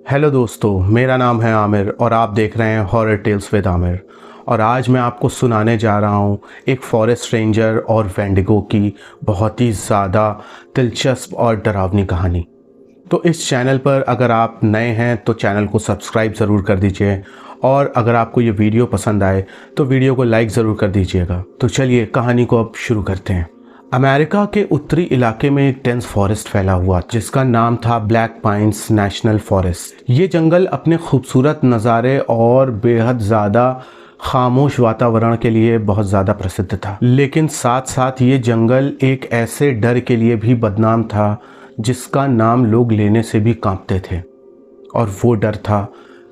Hello दोस्तों, मेरा नाम है आमिर और आप देख रहे हैं हॉरर टेल्स विद आमिर। और आज मैं आपको सुनाने जा रहा हूँ एक फॉरेस्ट रेंजर और वेंडिगो की बहुत ही ज़्यादा दिलचस्प और डरावनी कहानी। तो इस चैनल पर अगर आप नए हैं तो चैनल को सब्सक्राइब ज़रूर कर दीजिए, और अगर आपको ये वीडियो पसंद आए तो वीडियो को लाइक ज़रूर कर दीजिएगा। तो चलिए कहानी को अब शुरू करते हैं। अमेरिका के उत्तरी इलाके में एक डेंस फॉरेस्ट फैला हुआ जिसका नाम था ब्लैक पाइन्स नेशनल फॉरेस्ट। ये जंगल अपने खूबसूरत नज़ारे और बेहद ज़्यादा खामोश वातावरण के लिए बहुत ज़्यादा प्रसिद्ध था, लेकिन साथ साथ ये जंगल एक ऐसे डर के लिए भी बदनाम था जिसका नाम लोग लेने से भी कांपते थे, और वो डर था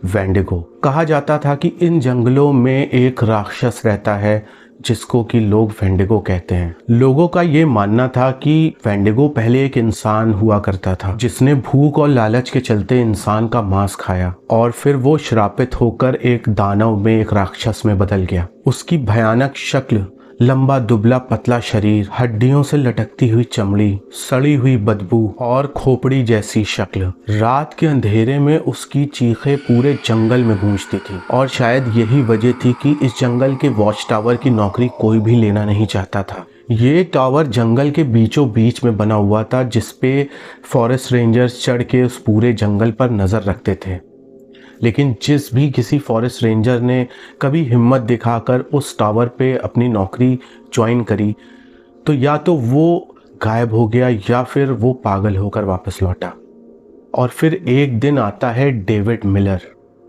वेंडिगो। कहा जाता था कि इन जंगलों में एक राक्षस रहता है जिसको कि लोग वेंडिगो कहते हैं। लोगों का ये मानना था कि वेंडिगो पहले एक इंसान हुआ करता था जिसने भूख और लालच के चलते इंसान का मांस खाया, और फिर वो श्रापित होकर एक दानव में, एक राक्षस में बदल गया। उसकी भयानक शक्ल, लंबा दुबला पतला शरीर, हड्डियों से लटकती हुई चमड़ी, सड़ी हुई बदबू और खोपड़ी जैसी शक्ल। रात के अंधेरे में उसकी चीखें पूरे जंगल में गूंजती थी, और शायद यही वजह थी कि इस जंगल के वॉच टावर की नौकरी कोई भी लेना नहीं चाहता था। ये टावर जंगल के बीचों बीच में बना हुआ था जिसपे फॉरेस्ट रेंजर्स चढ़ के उस पूरे जंगल पर नजर रखते थे। लेकिन जिस भी किसी फॉरेस्ट रेंजर ने कभी हिम्मत दिखाकर उस टावर पे अपनी नौकरी ज्वाइन करी तो या तो वो गायब हो गया या फिर वो पागल होकर वापस लौटा। और फिर एक दिन आता है डेविड मिलर,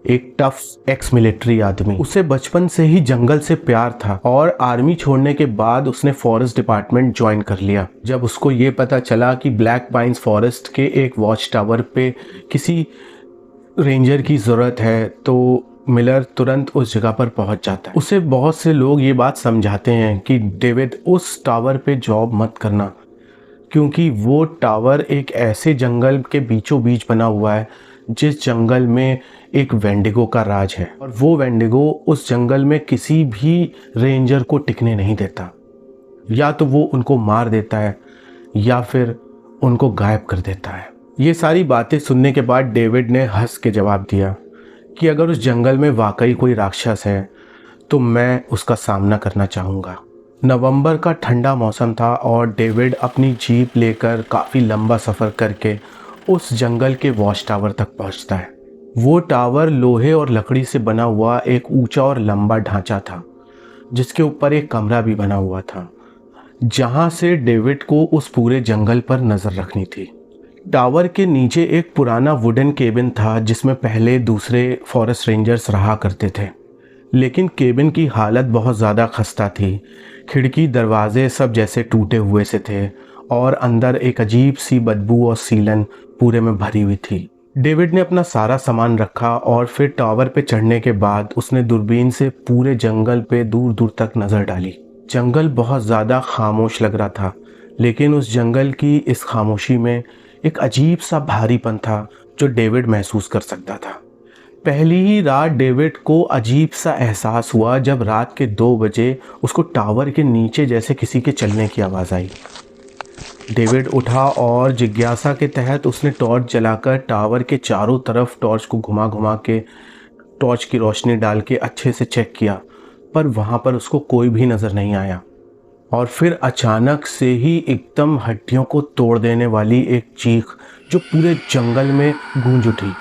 एक टफ एक्स मिलिट्री आदमी। उसे बचपन से ही जंगल से प्यार था और आर्मी छोड़ने के बाद उसने फॉरेस्ट डिपार्टमेंट ज्वाइन कर लिया। जब उसको ये पता चला कि ब्लैक पाइन्स फॉरेस्ट के एक वॉच टावर पे किसी रेंजर की ज़रूरत है तो मिलर तुरंत उस जगह पर पहुंच जाता है। उसे बहुत से लोग ये बात समझाते हैं कि डेविड, उस टावर पे जॉब मत करना, क्योंकि वो टावर एक ऐसे जंगल के बीचों बीच बना हुआ है जिस जंगल में एक वेंडिगो का राज है, और वो वेंडिगो उस जंगल में किसी भी रेंजर को टिकने नहीं देता। या तो वो उनको मार देता है या फिर उनको गायब कर देता है। ये सारी बातें सुनने के बाद डेविड ने हंस के जवाब दिया कि अगर उस जंगल में वाकई कोई राक्षस है तो मैं उसका सामना करना चाहूँगा। नवंबर का ठंडा मौसम था और डेविड अपनी जीप लेकर काफ़ी लंबा सफ़र करके उस जंगल के वॉच टावर तक पहुँचता है। वो टावर लोहे और लकड़ी से बना हुआ एक ऊंचा और लंबा ढांचा था जिसके ऊपर एक कमरा भी बना हुआ था जहाँ से डेविड को उस पूरे जंगल पर नज़र रखनी थी। टावर के नीचे एक पुराना वुडन केबिन था जिसमें पहले दूसरे फॉरेस्ट रेंजर्स रहा करते थे, लेकिन केबिन की हालत बहुत ज़्यादा खस्ता थी। खिड़की दरवाजे सब जैसे टूटे हुए से थे और अंदर एक अजीब सी बदबू और सीलन पूरे में भरी हुई थी। डेविड ने अपना सारा सामान रखा और फिर टावर पे चढ़ने के बाद उसने दूरबीन से पूरे जंगल पे दूर दूर तक नज़र डाली। जंगल बहुत ज़्यादा खामोश लग रहा था, लेकिन उस जंगल की इस खामोशी में एक अजीब सा भारीपन था जो डेविड महसूस कर सकता था। पहली ही रात डेविड को अजीब सा एहसास हुआ जब रात के 2 बजे उसको टावर के नीचे जैसे किसी के चलने की आवाज़ आई। डेविड उठा और जिज्ञासा के तहत उसने टॉर्च जलाकर टावर के चारों तरफ टॉर्च को घुमा घुमा के टॉर्च की रोशनी डाल के अच्छे से चेक किया, पर वहाँ पर उसको कोई भी नज़र नहीं आया। और फिर अचानक से ही एकदम हड्डियों को तोड़ देने वाली एक चीख जो पूरे जंगल में गूंज उठी,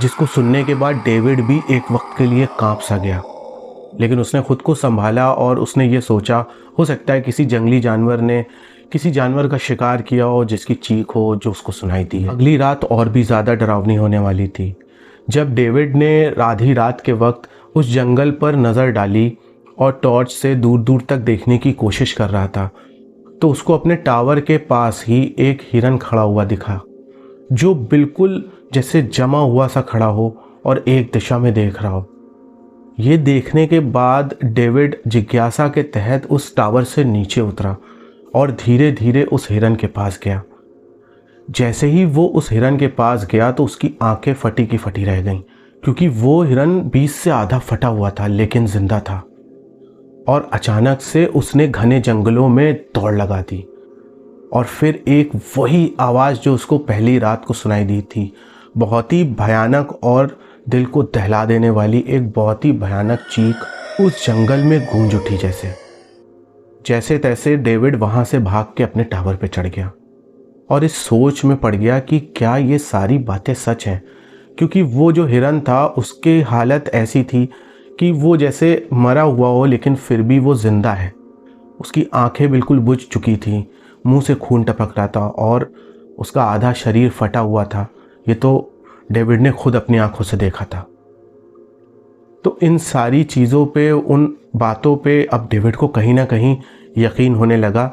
जिसको सुनने के बाद डेविड भी एक वक्त के लिए कांप सा गया। लेकिन उसने खुद को संभाला और उसने ये सोचा, हो सकता है किसी जंगली जानवर ने किसी जानवर का शिकार किया हो जिसकी चीख हो जो उसको सुनाई दी है। अगली रात और भी ज़्यादा डरावनी होने वाली थी। जब डेविड ने आधी रात के वक्त उस जंगल पर नज़र डाली और टॉर्च से दूर दूर तक देखने की कोशिश कर रहा था तो उसको अपने टावर के पास ही एक हिरन खड़ा हुआ दिखा, जो बिल्कुल जैसे जमा हुआ सा खड़ा हो और एक दिशा में देख रहा हो। ये देखने के बाद डेविड जिज्ञासा के तहत उस टावर से नीचे उतरा और धीरे धीरे उस हिरन के पास गया। जैसे ही वो उस हिरन के पास गया तो उसकी आंखें फटी की फटी रह गईं, क्योंकि वो हिरन 20 से आधा फटा हुआ था लेकिन जिंदा था। और अचानक से उसने घने जंगलों में दौड़ लगा दी और फिर एक वही आवाज़ जो उसको पहली रात को सुनाई दी थी बहुत ही भयानक और दिल को दहला देने वाली एक बहुत ही भयानक चीख उस जंगल में गूंज उठी। जैसे तैसे डेविड वहाँ से भाग के अपने टावर पे चढ़ गया और इस सोच में पड़ गया कि क्या ये सारी बातें सच हैं, क्योंकि वो जो हिरन था उसकी हालत ऐसी थी कि वो जैसे मरा हुआ हो लेकिन फिर भी वो ज़िंदा है। उसकी आंखें बिल्कुल बुझ चुकी थी, मुंह से खून टपक रहा था और उसका आधा शरीर फटा हुआ था। ये तो डेविड ने खुद अपनी आंखों से देखा था। तो इन सारी चीज़ों पे, उन बातों पे अब डेविड को कहीं ना कहीं यकीन होने लगा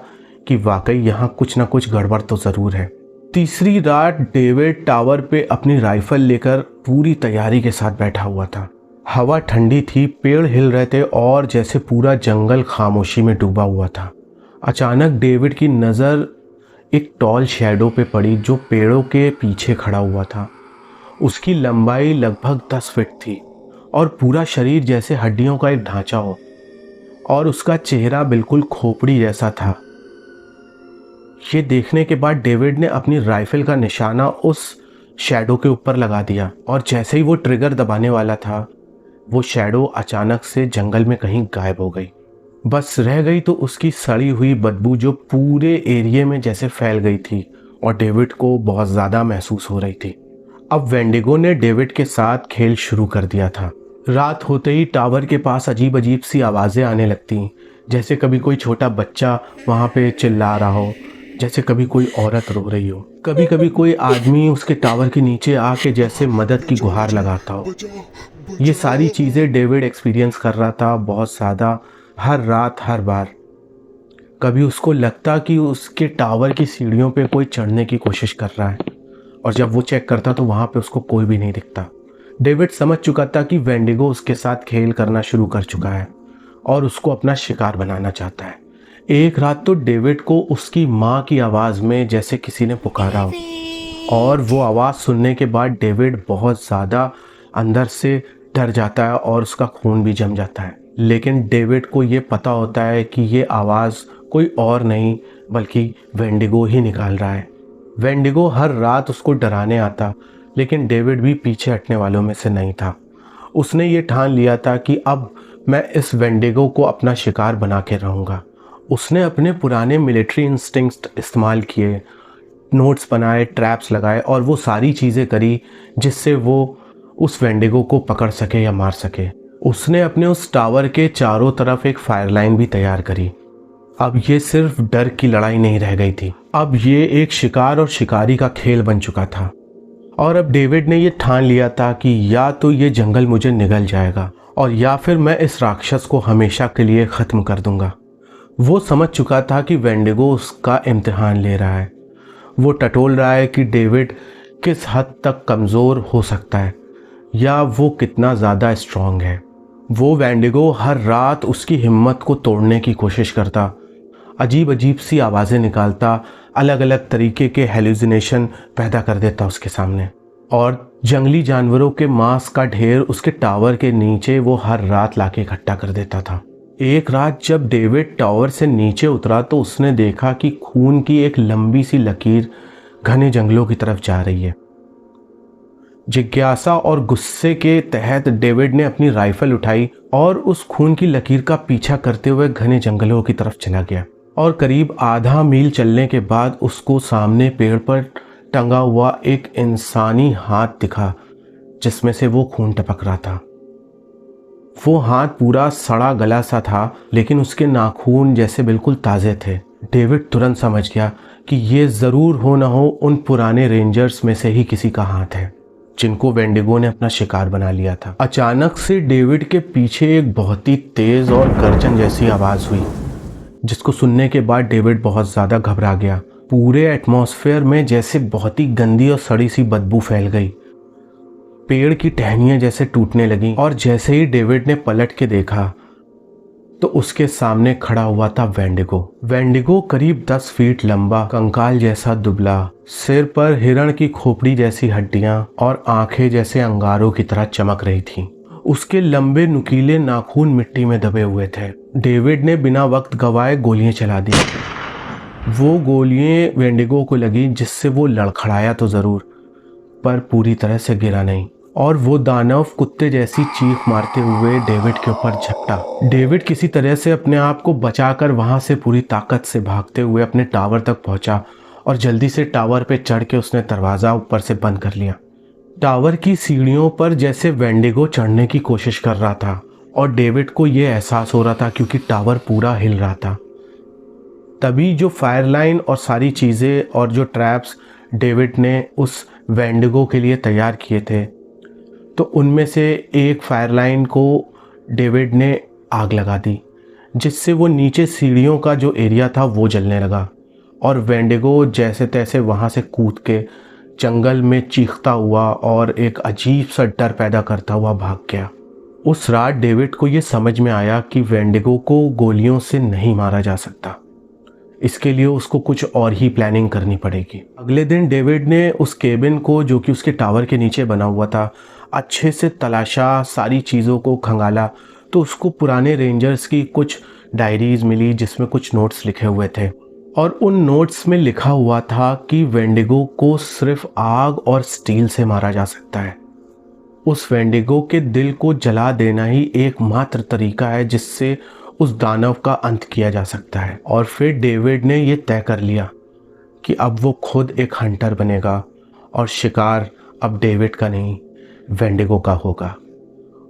कि वाकई यहाँ कुछ ना कुछ गड़बड़ तो ज़रूर है। तीसरी रात डेविड टावर पे अपनी राइफल लेकर पूरी तैयारी के साथ बैठा हुआ था। हवा ठंडी थी, पेड़ हिल रहे थे और जैसे पूरा जंगल खामोशी में डूबा हुआ था। अचानक डेविड की नज़र एक टॉल शैडो पे पड़ी जो पेड़ों के पीछे खड़ा हुआ था। उसकी लंबाई लगभग 10 फीट थी और पूरा शरीर जैसे हड्डियों का एक ढांचा हो और उसका चेहरा बिल्कुल खोपड़ी जैसा था। ये देखने के बाद डेविड ने अपनी राइफल का निशाना उस शैडो के ऊपर लगा दिया और जैसे ही वो ट्रिगर दबाने वाला था, वो शैडो अचानक से जंगल में कहीं गायब हो गई। बस रह गई तो उसकी सड़ी हुई बदबू जो पूरे एरिया में जैसे फैल गई थी और डेविड को बहुत ज़्यादा महसूस हो रही थी। अब वेंडिगो ने डेविड के साथ खेल शुरू कर दिया था। रात होते ही टावर के पास अजीब अजीब सी आवाज़ें आने लगती, जैसे कभी कोई छोटा बच्चा वहाँ पे चिल्ला रहा हो, जैसे कभी कोई औरत रो रही हो, कभी कभी कोई आदमी उसके टावर के नीचे आके जैसे मदद की गुहार लगाता हो। ये सारी चीज़ें डेविड एक्सपीरियंस कर रहा था बहुत ज़्यादा, हर रात हर बार। कभी उसको लगता कि उसके टावर की सीढ़ियों पे कोई चढ़ने की कोशिश कर रहा है और जब वो चेक करता तो वहाँ पे उसको कोई भी नहीं दिखता। डेविड समझ चुका था कि वेंडिगो उसके साथ खेल करना शुरू कर चुका है और उसको अपना शिकार बनाना चाहता है। एक रात तो डेविड को उसकी माँ की आवाज़ में जैसे किसी ने पुकारा हो और वो आवाज़ सुनने के बाद डेविड बहुत ज़्यादा अंदर से डर जाता है और उसका खून भी जम जाता है। लेकिन डेविड को ये पता होता है कि ये आवाज़ कोई और नहीं बल्कि वेंडिगो ही निकाल रहा है। वेंडिगो हर रात उसको डराने आता, लेकिन डेविड भी पीछे हटने वालों में से नहीं था। उसने ये ठान लिया था कि अब मैं इस वेंडिगो को अपना शिकार बना के रहूँगा। उसने अपने पुराने मिलिट्री इंस्टिंक्ट इस्तेमाल किए, नोट्स बनाए, ट्रैप्स लगाए और वो सारी चीज़ें करी जिससे वो उस वेंडिगो को पकड़ सके या मार सके। उसने अपने उस टावर के चारों तरफ एक फायर लाइन भी तैयार करी। अब ये सिर्फ डर की लड़ाई नहीं रह गई थी, अब ये एक शिकार और शिकारी का खेल बन चुका था। और अब डेविड ने ये ठान लिया था कि या तो ये जंगल मुझे निगल जाएगा और या फिर मैं इस राक्षस को हमेशा के लिए ख़त्म कर दूंगा। वो समझ चुका था कि वेंडिगो उसका इम्तिहान ले रहा है। वो टटोल रहा है कि डेविड किस हद तक कमज़ोर हो सकता है या वो कितना ज़्यादा स्ट्रांग है। वो वेंडिगो हर रात उसकी हिम्मत को तोड़ने की कोशिश करता, अजीब अजीब सी आवाज़ें निकालता, अलग अलग तरीके के हेलुसिनेशन पैदा कर देता उसके सामने और जंगली जानवरों के मांस का ढेर उसके टावर के नीचे वो हर रात लाके इकट्ठा कर देता था। एक रात जब डेविड टावर से नीचे उतरा तो उसने देखा कि खून की एक लंबी सी लकीर घने जंगलों की तरफ जा रही है। जिज्ञासा और गुस्से के तहत डेविड ने अपनी राइफल उठाई और उस खून की लकीर का पीछा करते हुए घने जंगलों की तरफ चला गया और करीब आधा मील चलने के बाद उसको सामने पेड़ पर टंगा हुआ एक इंसानी हाथ दिखा जिसमें से वो खून टपक रहा था। वो हाथ पूरा सड़ा गला सा था, लेकिन उसके नाखून जैसे बिल्कुल ताज़े थे। डेविड तुरंत समझ गया कि ये ज़रूर हो ना हो उन पुराने रेंजर्स में से ही किसी का हाथ है जिनको वेंडिगो ने अपना शिकार बना लिया था। अचानक से डेविड के पीछे एक बहुत ही तेज़ और गर्जन जैसी आवाज़ हुई, जिसको सुनने के बाद डेविड बहुत ज़्यादा घबरा गया। पूरे एटमॉस्फेयर में जैसे बहुत ही गंदी और सड़ी सी बदबू फैल गई। पेड़ की टहनियाँ जैसे टूटने लगीं और जैसे ही डेविड ने पलट के देखा तो उसके सामने खड़ा हुआ था वेंडिगो। वेंडिगो करीब 10 फीट लंबा, कंकाल जैसा दुबला, सिर पर हिरण की खोपड़ी जैसी हड्डियां और आंखें जैसे अंगारों की तरह चमक रही थीं। उसके लंबे नुकीले नाखून मिट्टी में दबे हुए थे। डेविड ने बिना वक्त गवाए गोलियां चला दी। वो गोलियां वेंडिगो को लगी जिससे वो लड़खड़ाया तो ज़रूर, पर पूरी तरह से गिरा नहीं और वो दानव कुत्ते जैसी चीख मारते हुए डेविड के ऊपर झपटा। डेविड किसी तरह से अपने आप को बचाकर वहां से पूरी ताकत से भागते हुए अपने टावर तक पहुंचा और जल्दी से टावर पे चढ़ के उसने दरवाज़ा ऊपर से बंद कर लिया। टावर की सीढ़ियों पर जैसे वेंडिगो चढ़ने की कोशिश कर रहा था और डेविड को ये एहसास हो रहा था क्योंकि टावर पूरा हिल रहा था। तभी जो फायर लाइन और सारी चीज़ें और जो ट्रैप्स डेविड ने उस वेंडिगो के लिए तैयार किए थे, तो उनमें से एक फायर लाइन को डेविड ने आग लगा दी, जिससे वो नीचे सीढ़ियों का जो एरिया था वो जलने लगा और वेंडिगो जैसे तैसे वहाँ से कूद के जंगल में चीखता हुआ और एक अजीब सा डर पैदा करता हुआ भाग गया। उस रात डेविड को ये समझ में आया कि वेंडिगो को गोलियों से नहीं मारा जा सकता, इसके लिए उसको कुछ और ही प्लानिंग करनी पड़ेगी। अगले दिन डेविड ने उस केबिन को, जो कि उसके टावर के नीचे बना हुआ था, अच्छे से तलाशा, सारी चीज़ों को खंगाला, तो उसको पुराने रेंजर्स की कुछ डायरीज मिली जिसमें कुछ नोट्स लिखे हुए थे और उन नोट्स में लिखा हुआ था कि वेंडिगो को सिर्फ आग और स्टील से मारा जा सकता है। उस वेंडिगो के दिल को जला देना ही एकमात्र तरीका है जिससे उस दानव का अंत किया जा सकता है। और फिर डेविड ने ये तय कर लिया कि अब वो खुद एक हंटर बनेगा और शिकार अब डेविड का नहीं, वेंडिगो का होगा।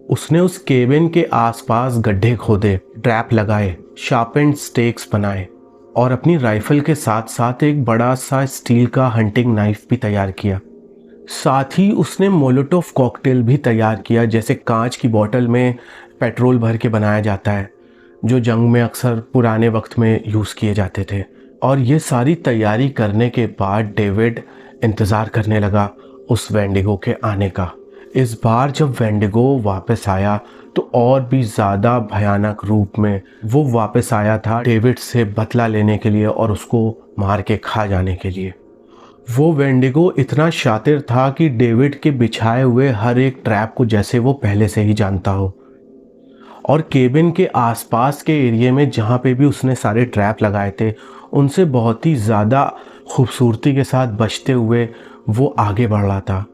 उसने उस केबिन के आसपास गड्ढे खोदे, ट्रैप लगाए, शार्पेंड स्टेक्स बनाए और अपनी राइफल के साथ साथ एक बड़ा सा स्टील का हंटिंग नाइफ भी तैयार किया। साथ ही उसने मोलोटोव कॉकटेल भी तैयार किया, जैसे कांच की बोतल में पेट्रोल भर के बनाया जाता है, जो जंग में अक्सर पुराने वक्त में यूज़ किए जाते थे। और ये सारी तैयारी करने के बाद डेविड इंतज़ार करने लगा उस वेंडिगो के आने का। इस बार जब वेंडिगो वापस आया तो और भी ज़्यादा भयानक रूप में वो वापस आया था, डेविड से बदला लेने के लिए और उसको मार के खा जाने के लिए। वो वेंडिगो इतना शातिर था कि डेविड के बिछाए हुए हर एक ट्रैप को जैसे वो पहले से ही जानता हो और केबिन के आसपास के एरिया में जहाँ पे भी उसने सारे ट्रैप लगाए थे उनसे बहुत ही ज़्यादा खूबसूरती के साथ बचते हुए वो आगे बढ़ रहा था।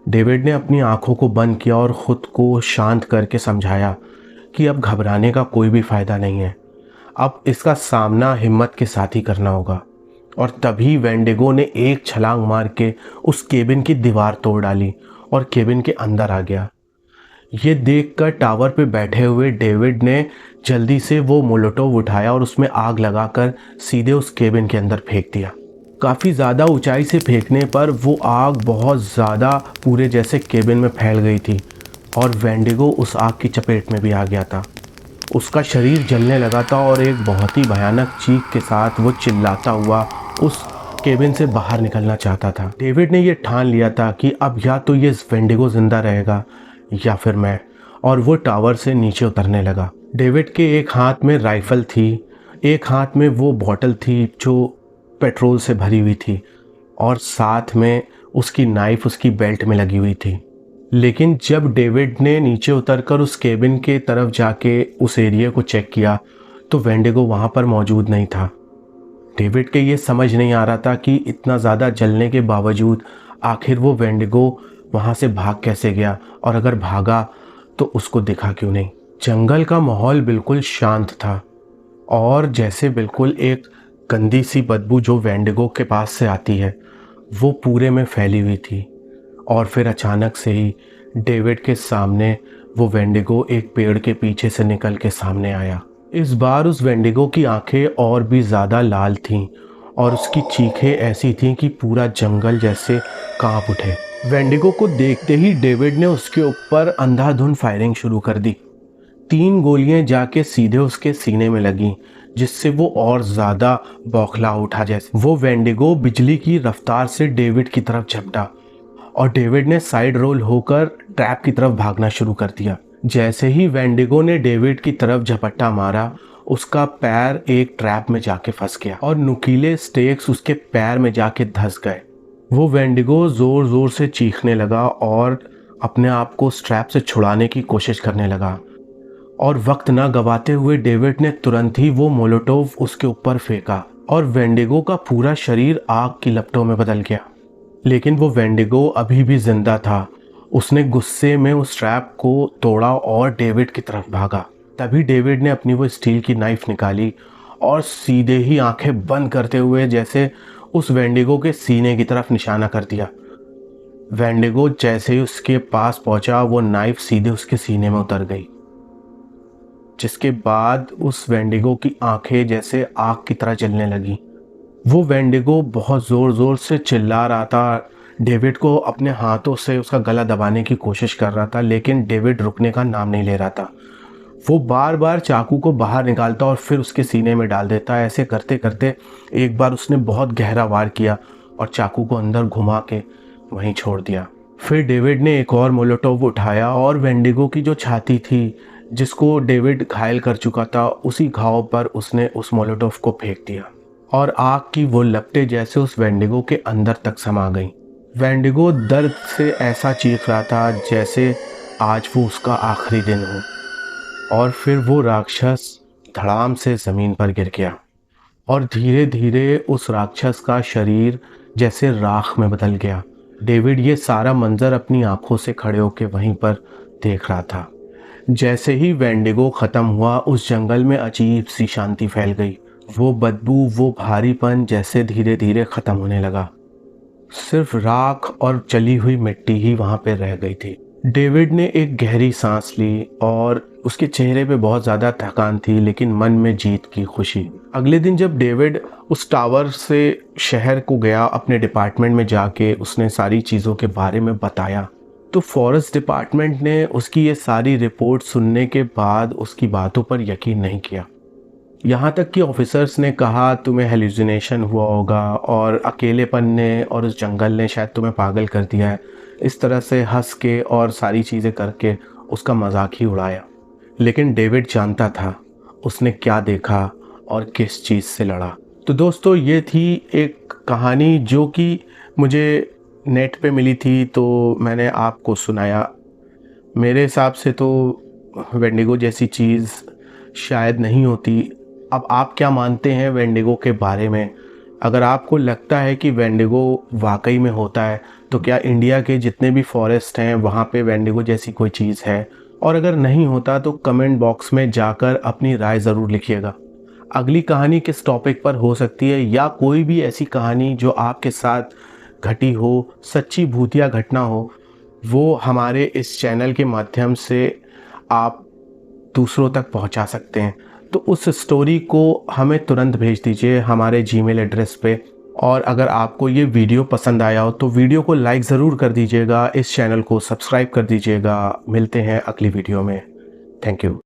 डेविड ने अपनी आंखों को बंद किया और ख़ुद को शांत करके समझाया कि अब घबराने का कोई भी फ़ायदा नहीं है, अब इसका सामना हिम्मत के साथ ही करना होगा। और तभी वेंडिगो ने एक छलांग मार के उस केबिन की दीवार तोड़ डाली और केबिन के अंदर आ गया। ये देखकर टावर पे बैठे हुए डेविड ने जल्दी से वो मोलोटोव उठाया और उसमें आग लगाकर सीधे उस केबिन के अंदर फेंक दिया। काफ़ी ज़्यादा ऊंचाई से फेंकने पर वो आग बहुत ज़्यादा पूरे जैसे केबिन में फैल गई थी और वेंडिगो उस आग की चपेट में भी आ गया था। उसका शरीर जलने लगा था और एक बहुत ही भयानक चीख के साथ वो चिल्लाता हुआ उस केबिन से बाहर निकलना चाहता था। डेविड ने यह ठान लिया था कि अब या तो ये वेंडिगो जिंदा रहेगा या फिर मैं, और वो टावर से नीचे उतरने लगा। डेविड के एक हाथ में राइफल थी, एक हाथ में वो बॉटल थी जो पेट्रोल से भरी हुई थी और साथ में उसकी नाइफ उसकी बेल्ट में लगी हुई थी। लेकिन जब डेविड ने नीचे उतरकर उस केबिन के तरफ जाके उस एरिया को चेक किया तो वेंडिगो वहाँ पर मौजूद नहीं था। डेविड के ये समझ नहीं आ रहा था कि इतना ज़्यादा जलने के बावजूद आखिर वो वेंडिगो वहाँ से भाग कैसे गया और अगर भागा तो उसको दिखा क्यों नहीं। जंगल का माहौल बिल्कुल शांत था और जैसे बिल्कुल एक गंदी सी बदबू जो वेंडिगो के पास से आती है वो पूरे में फैली हुई थी। और फिर अचानक से ही डेविड के सामने वो वेंडिगो एक पेड़ के पीछे से निकल के सामने आया। इस बार उस वेंडिगो की आंखें और भी ज़्यादा लाल थीं और उसकी चीखें ऐसी थीं कि पूरा जंगल जैसे कांप उठे। वेंडिगो को देखते ही डेविड ने उसके ऊपर अंधाधुंध फायरिंग शुरू कर दी। 3 गोलियां जाके सीधे उसके सीने में लगीं, जिससे वो और ज़्यादा बौखला उठा। जैसे वो वेंडिगो बिजली की रफ्तार से डेविड की तरफ झपटा और डेविड ने साइड रोल होकर ट्रैप की तरफ भागना शुरू कर दिया। जैसे ही वेंडिगो ने डेविड की तरफ झपट्टा मारा, उसका पैर एक ट्रैप में जाके फंस गया और नुकीले स्टेक्स उसके पैर में जाके धंस गए। वो वेंडिगो ज़ोर ज़ोर से चीखने लगा और अपने आप को स्ट्रैप से छुड़ाने की कोशिश करने लगा और वक्त ना गवाते हुए डेविड ने तुरंत ही वो मोलोटोव उसके ऊपर फेंका और वेंडिगो का पूरा शरीर आग की लपटों में बदल गया। लेकिन वो वेंडिगो अभी भी जिंदा था। उसने गुस्से में उस ट्रैप को तोड़ा और डेविड की तरफ भागा। तभी डेविड ने अपनी वो स्टील की नाइफ निकाली और सीधे ही आंखें बंद करते हुए जैसे उस वेंडिगो के सीने की तरफ निशाना कर दिया। वेंडिगो जैसे ही उसके पास पहुंचा, वो नाइफ सीधे उसके सीने में उतर गई, जिसके बाद उस वेंडिगो की आंखें जैसे आग की तरह जलने लगी। वो वेंडिगो बहुत ज़ोर ज़ोर से चिल्ला रहा था। डेविड को अपने हाथों से उसका गला दबाने की कोशिश कर रहा था, लेकिन डेविड रुकने का नाम नहीं ले रहा था। वो बार बार चाकू को बाहर निकालता और फिर उसके सीने में डाल देता। ऐसे करते करते एक बार उसने बहुत गहरा वार किया और चाकू को अंदर घुमा के वहीं छोड़ दिया। फिर डेविड ने एक और मोलोटोव उठाया और वेंडिगो की जो छाती थी, जिसको डेविड घायल कर चुका था, उसी घाव पर उसने उस मोलोटोव को फेंक दिया और आग की वो लपटें जैसे उस वेंडिगो के अंदर तक समा गईं। वेंडिगो दर्द से ऐसा चीख रहा था जैसे आज वो उसका आखिरी दिन हो। और फिर वो राक्षस धड़ाम से ज़मीन पर गिर गया और धीरे धीरे उस राक्षस का शरीर जैसे राख में बदल गया। डेविड ये सारा मंजर अपनी आंखों से खड़े होकर वहीं पर देख रहा था। जैसे ही वेंडिगो ख़त्म हुआ, उस जंगल में अजीब सी शांति फैल गई। वो बदबू, वो भारीपन जैसे धीरे धीरे ख़त्म होने लगा। सिर्फ राख और जली हुई मिट्टी ही वहाँ पे रह गई थी। डेविड ने एक गहरी सांस ली और उसके चेहरे पे बहुत ज़्यादा थकान थी, लेकिन मन में जीत की खुशी। अगले दिन जब डेविड उस टावर से शहर को गया, अपने डिपार्टमेंट में जाके उसने सारी चीज़ों के बारे में बताया, तो फॉरेस्ट डिपार्टमेंट ने उसकी ये सारी रिपोर्ट सुनने के बाद उसकी बातों पर यकीन नहीं किया। यहाँ तक कि ऑफिसर्स ने कहा तुम्हें हेलुसिनेशन हुआ होगा और अकेलेपन ने और उस जंगल ने शायद तुम्हें पागल कर दिया है। इस तरह से हंस के और सारी चीज़ें करके उसका मजाक ही उड़ाया। लेकिन डेविड जानता था उसने क्या देखा और किस चीज़ से लड़ा। तो दोस्तों, ये थी एक कहानी जो कि मुझे नेट पे मिली थी, तो मैंने आपको सुनाया। मेरे हिसाब से तो वेंडिगो जैसी चीज़ शायद नहीं होती। अब आप क्या मानते हैं वेंडिगो के बारे में? अगर आपको लगता है कि वेंडिगो वाकई में होता है, तो क्या इंडिया के जितने भी फॉरेस्ट हैं वहाँ पे वेंडिगो जैसी कोई चीज़ है? और अगर नहीं होता तो कमेंट बॉक्स में जाकर अपनी राय ज़रूर लिखिएगा। अगली कहानी किस टॉपिक पर हो सकती है, या कोई भी ऐसी कहानी जो आपके साथ घटी हो, सच्ची भूतिया घटना हो, वो हमारे इस चैनल के माध्यम से आप दूसरों तक पहुंचा सकते हैं। तो उस स्टोरी को हमें तुरंत भेज दीजिए हमारे जीमेल एड्रेस पे। और अगर आपको ये वीडियो पसंद आया हो तो वीडियो को लाइक ज़रूर कर दीजिएगा, इस चैनल को सब्सक्राइब कर दीजिएगा। मिलते हैं अगली वीडियो में। Thank you.